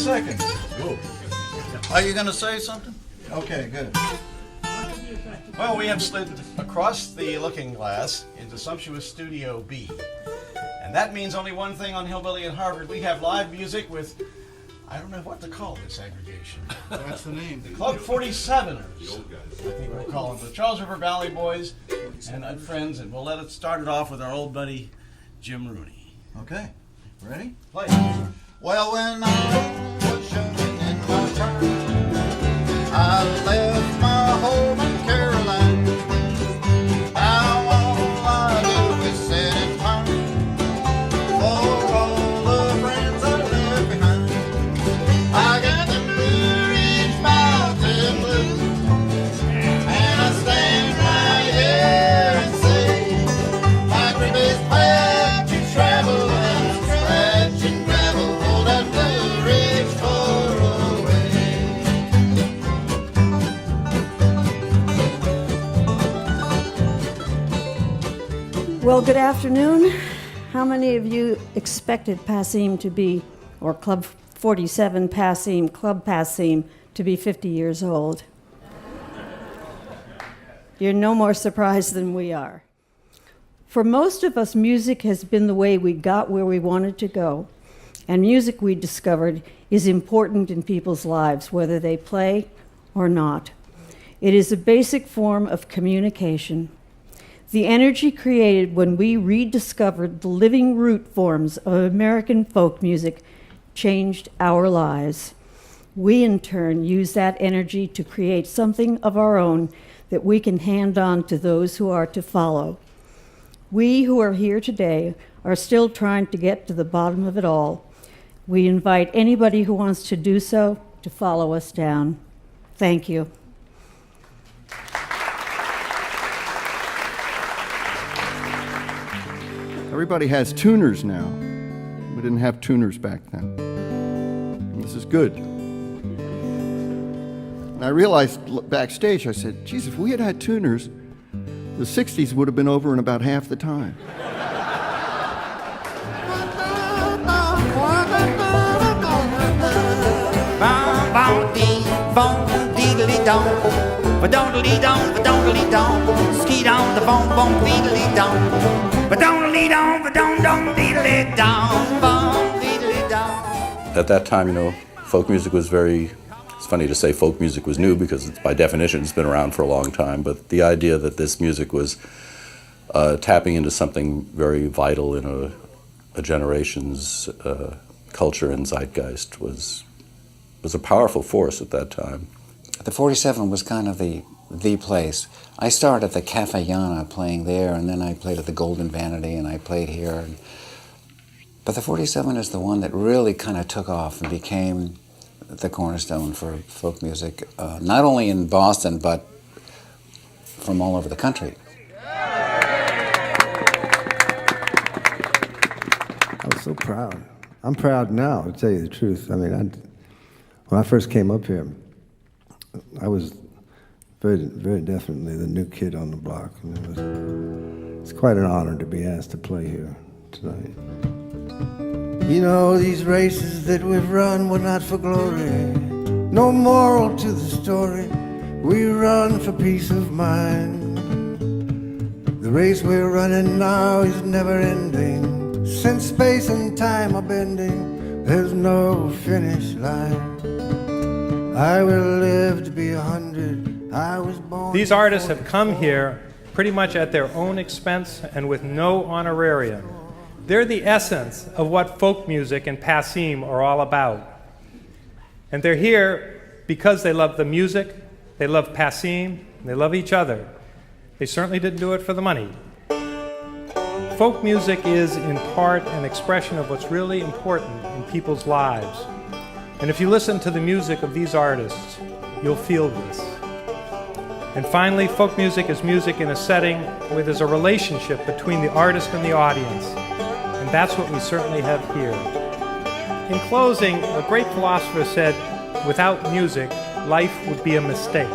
second. Are you going to say something? Okay, good. Well, we have slid across the looking glass into sumptuous Studio B. And that means only one thing on Hillbilly and Harvard. We have live music with, I don't know what to call this aggregation. That's the name. Club 47ers. I think we'll call them the Charles River Valley Boys and friends. And we'll let it start it off with our old buddy, Jim Rooney. Okay, ready? Play. Well, when I was young and in my prime, I left my home in Carolina. Now all I do is sit and pine for all the friends I left behind. I got the Blue Ridge Mountain Blues, and I stand right here and say, my grip is packed to travel and scratch and gravel for that Blue Ridge far away. Well, good afternoon. How many of you expected Passim to be, or Club 47 Passim, Club Passim, to be 50 years old? You're no more surprised than we are. For most of us, music has been the way we got where we wanted to go. And music, we discovered, is important in people's lives, whether they play or not. It is a basic form of communication. The energy created when we rediscovered the living root forms of American folk music changed our lives. We, in turn, use that energy to create something of our own that we can hand on to those who are to follow. We who are here today are still trying to get to the bottom of it all. We invite anybody who wants to do so to follow us down. Thank you. Everybody has tuners now. We didn't have tuners back then. And this is good. And I realized backstage, I said, geez, if we had had tuners, the 60s would have been over in about half the time. At that time, folk music was it's funny to say folk music was new because by definition it's been around for a long time, but the idea that this music was tapping into something very vital in a generation's culture and zeitgeist was a powerful force at that time. The 47 was kind of the place. I started at the Cafe Yana playing there, and then I played at the Golden Vanity, and I played here. But the 47 is the one that really kind of took off and became the cornerstone for folk music, not only in Boston, but from all over the country. I was so proud. I'm proud now, to tell you the truth. I mean, when I first came up here, I was very, very definitely the new kid on the block. And it's quite an honor to be asked to play here tonight. You know, these races that we've run were not for glory. No moral to the story. We run for peace of mind. The race we're running now is never ending. Since space and time are bending, there's no finish line. I will live to be 100. I was born. These artists have come here pretty much at their own expense and with no honorarium. They're the essence of what folk music and Passim are all about. And they're here because they love the music, they love Passim, and they love each other. They certainly didn't do it for the money. Folk music is, in part, an expression of what's really important in people's lives. And if you listen to the music of these artists, you'll feel this. And finally, folk music is music in a setting where there's a relationship between the artist and the audience. And that's what we certainly have here. In closing, a great philosopher said, without music, life would be a mistake.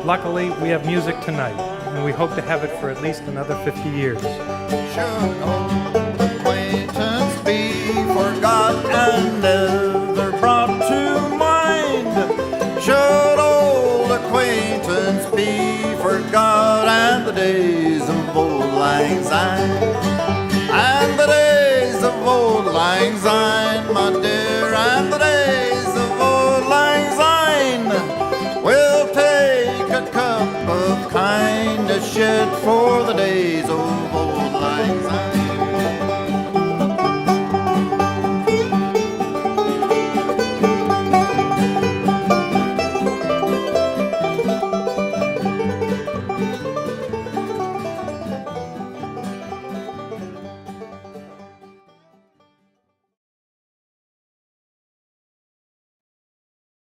Luckily, we have music tonight, and we hope to have it for at least another 50 years. Should old acquaintance be forgot and never brought days of old lang syne, and the days of old lang syne.